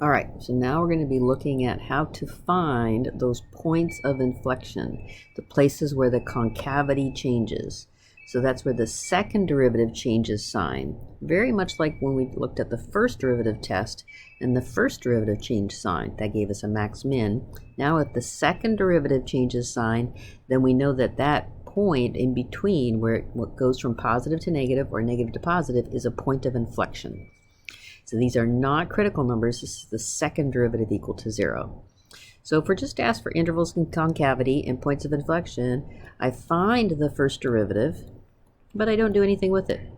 All right, so now we're going to be looking at how to find those points of inflection, the places where the concavity changes. So that's where the second derivative changes sign. Very much like when we looked at the first derivative test and the first derivative changed sign. That gave us a max-min. Now if the second derivative changes sign, then we know that that point in between where it goes from positive to negative or negative to positive is a point of inflection. So these are not critical numbers. This is the second derivative equal to 0. So if we're just asked for intervals in concavity and points of inflection, I find the first derivative, but I don't do anything with it,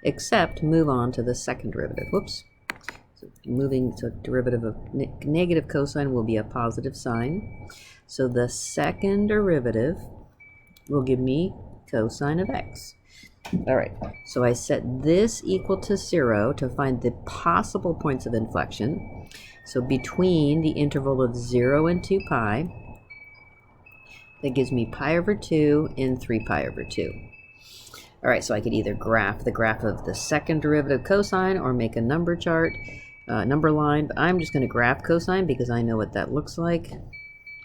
except move on to the second derivative. Whoops. So moving to derivative of negative cosine will be a positive sign. So the second derivative will give me cosine of x. All right, so I set this equal to 0 to find the possible points of inflection. So between the interval of 0 and 2 pi, that gives me pi over 2 and 3 pi over 2. All right, so I could either graph the graph of the second derivative cosine or make a number chart, number line, but I'm just going to graph cosine because I know what that looks like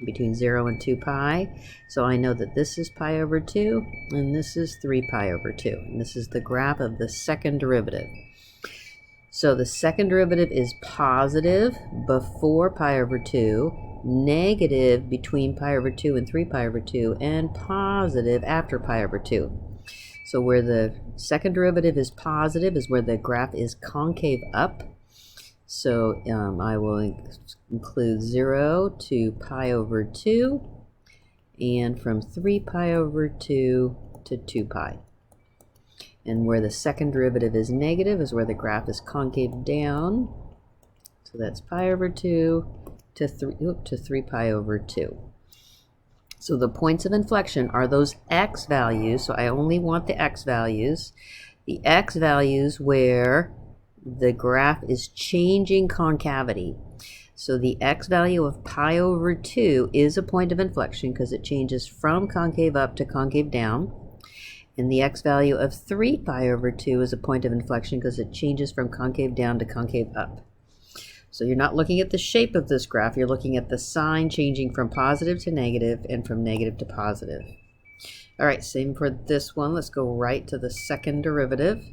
between 0 and 2 pi. So I know that this is pi over 2 and this is 3 pi over 2. And this is the graph of the second derivative. So the second derivative is positive before pi over 2, negative between pi over 2 and 3 pi over 2, and positive after pi over 2. So where the second derivative is positive is where the graph is concave up. So I will include 0 to pi over 2, and from 3 pi over 2 to 2 pi. And where the second derivative is negative is where the graph is concave down. So that's pi over 2 to 3 pi over 2. So the points of inflection are those x values. So I only want the x values. The x values where the graph is changing concavity. So the x value of pi over 2 is a point of inflection because it changes from concave up to concave down. And the x value of 3 pi over 2 is a point of inflection because it changes from concave down to concave up. So you're not looking at the shape of this graph, you're looking at the sign changing from positive to negative and from negative to positive. All right, same for this one. Let's go right to the second derivative.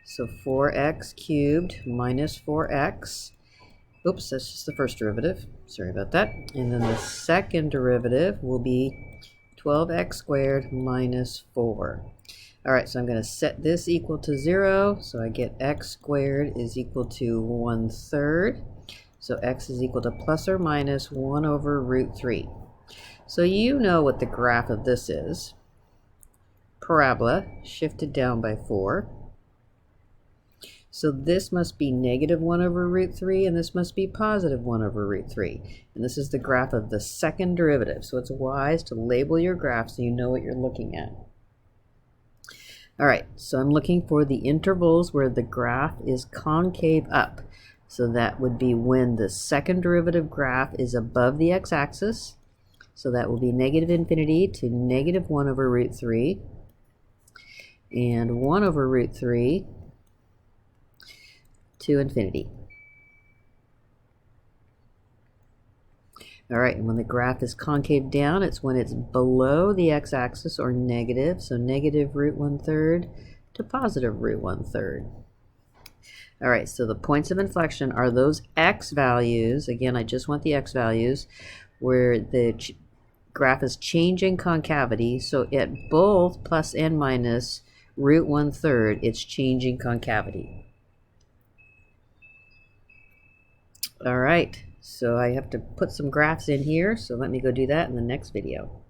So 4x cubed minus 4x. Oops, that's just the first derivative. Sorry about that. And then the second derivative will be 12x squared minus 4. All right, so I'm going to set this equal to 0. So I get x squared is equal to 1/3. So x is equal to plus or minus 1 over root 3. So you know what the graph of this is. Parabola shifted down by 4. So this must be negative 1 over root 3, and this must be positive 1 over root 3. And this is the graph of the second derivative. So it's wise to label your graph so you know what you're looking at. All right, so I'm looking for the intervals where the graph is concave up. So that would be when the second derivative graph is above the x-axis. So that will be negative infinity to negative 1 over root 3, and 1 over root 3 to infinity. All right, and when the graph is concave down, it's when it's below the x-axis or negative, so negative root 1/3 to positive root 1/3. All right, so the points of inflection are those x values. Again, I just want the x values where the graph is changing concavity. So at both plus and minus root 1/3, it's changing concavity. All right, so I have to put some graphs in here, so let me go do that in the next video.